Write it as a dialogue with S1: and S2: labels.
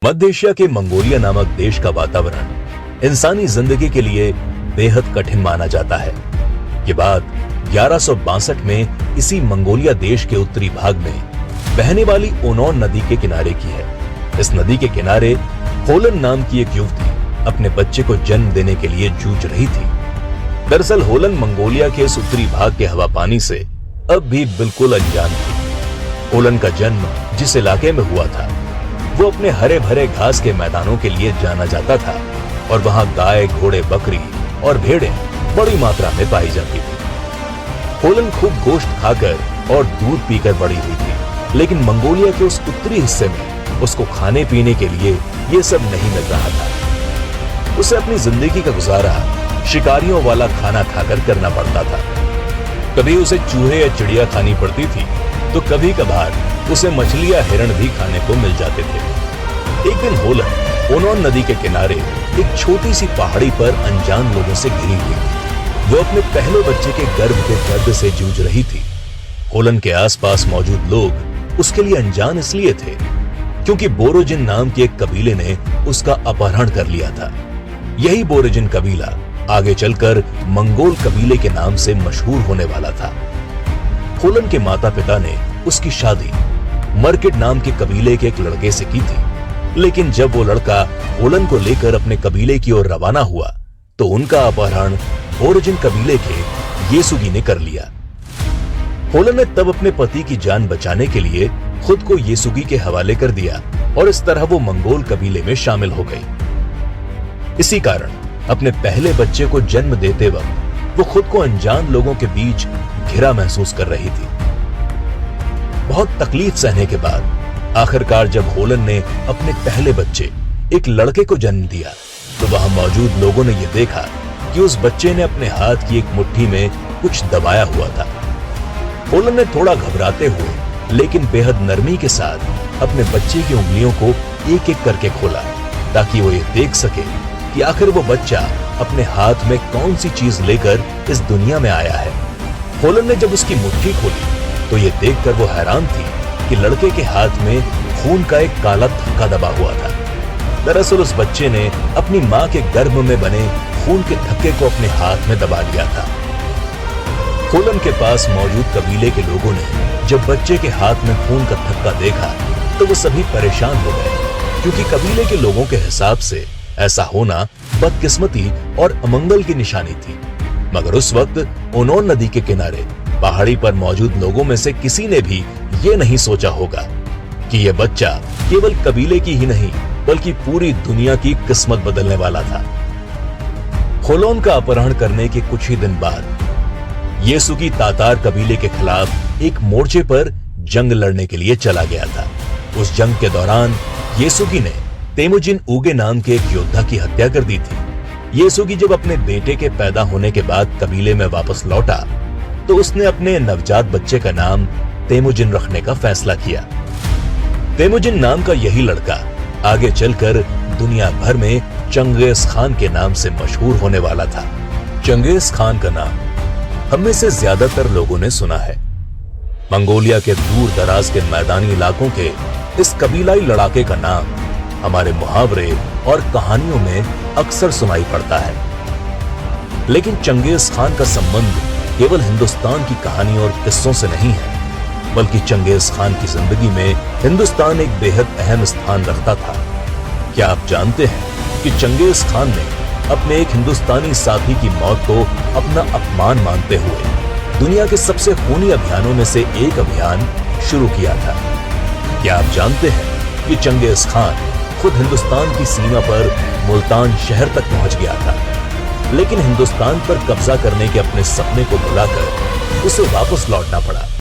S1: मध्य Asia के Mongolia नामक देश का वातावरण इंसानी जिंदगी के लिए बेहद कठिन माना जाता है। ये बात 1162 में इसी मंगोलिया देश के उत्तरी भाग में बहने वाली ओनोन नदी के किनारे की है। इस नदी के किनारे होलन नाम की एक युवती अपने बच्चे को जन्म देने के लिए जूझ रही थी। दरअसल होलन मंगोलिया के इस उत्तरी भाग के हवा पानी से अब भी बिल्कुल अनजान थी। होलन का जन्म जिस इलाके में हुआ था वो अपने हरे भरे घास के मैदानों के लिए जाना जाता था और वहां गाय, घोड़े, बकरी और भेड़ें बड़ी मात्रा में पाई जाती थी। होलन खूब गोश्त खाकर और दूध पीकर बड़ी हुई थी, लेकिन मंगोलिया के उस उत्तरी हिस्से में उसको खाने पीने के लिए ये सब नहीं मिल रहा था। उसे अपनी जिंदगी का गुजारा शिकारियों वाला खाना खाकर करना पड़ता था। कभी उसे चूहे या चिड़िया खानी पड़ती थी तो कभी कभार उसे मछली या हिरण भी खाने को मिल जाते थे। एक दिन होलन ओनोन नदी के किनारे एक छोटी सी पहाड़ी पर अनजान लोगों से घिरी हुई थी। वो अपने पहले बच्चे के गर्भ के दर्द से जूझ रही थी। होलन के आसपास मौजूद लोग उसके लिए अनजान इसलिए थे क्योंकि बोरोजिन नाम के एक कबीले ने उसका अपहरण कर लिया था। यही बोरोजिन कबीला आगे चलकर मंगोल कबीले के नाम से मशहूर होने वाला था। होलन के माता पिता ने उसकी शादी मर्किड नाम के कबीले के एक लड़के से की थी, लेकिन जब वो लड़का होलन को लेकर अपने कबीले की ओर रवाना हुआ तो उनका अपहरण बोरोजिन कबीले के येसुगी ने कर लिया। होलन ने तब अपने पति की जान बचाने के लिए खुद को येसुगी के हवाले कर दिया और इस तरह वो मंगोल कबीले में शामिल हो गई। इसी कारण अपने पहले बच्चे को जन्म देते वक्त वो खुद को अनजान लोगों के बीच घिरा महसूस कर रही थी। बहुत तकलीफ सहने के बाद आखिरकार जब होलन ने अपने पहले बच्चे एक लड़के को जन्म दिया तो वहां मौजूद लोगों ने यह देखा कि उस बच्चे ने अपने हाथ की एक मुट्ठी में कुछ दबाया हुआ था। होलन ने थोड़ा घबराते हुए लेकिन बेहद नरमी के साथ अपने बच्चे की उंगलियों को एक एक करके खोला ताकि वो ये देख सके कि आखिर वो बच्चा अपने हाथ में कौन सी चीज लेकर इस दुनिया में आया है। होलन ने जब उसकी मुट्ठी खोली तो ये देखकर वो हैरान थी कि लड़के के हाथ में खून का एक काला थक्का दबा हुआ था। दरअसल उस बच्चे ने अपनी मां के गर्भ में बने खून के थक्के को अपने हाथ में दबा लिया था। होलन के पास मौजूद कबीले के लोगों ने जब बच्चे के हाथ में खून का थक्का देखा तो वो सभी परेशान हो गए, क्योंकि कबीले के लोगों के हिसाब से ऐसा होना बदकिस्मती और अमंगल की निशानी थी। मगर उस वक्त ओनोन नदी के किनारे पहाड़ी पर मौजूद लोगों में से किसी ने भी ये नहीं सोचा होगा कि यह बच्चा केवल कबीले की ही नहीं बल्कि पूरी दुनिया की किस्मत बदलने वाला था। होलन का अपहरण करने के कुछ ही दिन बाद येसुगी तातार कबीले के खिलाफ एक मोर्चे पर जंग लड़ने के लिए चला गया था। उस जंग के दौरान येसुगी ने तेमुजिन उगे नाम के एक योद्धा की हत्या कर दी थी। येसुगी जब अपने बेटे के पैदा होने के बाद कबीले में वापस लौटा तो उसने अपने नवजात बच्चे का नाम तेमुजिन रखने का फैसला किया। तेमुजिन नाम का यही लड़का आगे चलकर दुनिया भर में चंगेज खान के नाम से मशहूर होने वाला था। चंगेज खान का नाम हम में से ज्यादातर लोगों ने सुना है। मंगोलिया के दूर दराज के मैदानी इलाकों के इस कबीलाई लड़ाके का नाम हमारे मुहावरे और कहानियों में अक्सर सुनाई पड़ता है। लेकिन चंगेज खान का संबंध केवल हिंदुस्तान की कहानी और किस्सों से नहीं है, बल्कि चंगेज खान की जिंदगी में हिंदुस्तान एक बेहद अहम स्थान रखता था। क्या आप जानते हैं कि चंगेज खान ने अपने एक हिंदुस्तानी साथी की मौत को अपना अपमान मानते हुए दुनिया के सबसे खूनी अभियानों में से एक अभियान शुरू किया था? क्या आप जानते हैं कि चंगेज खान खुद हिंदुस्तान की सीमा पर मुल्तान शहर तक पहुंच गया था, लेकिन हिंदुस्तान पर कब्जा करने के अपने सपने को भुलाकर उसे वापस लौटना पड़ा।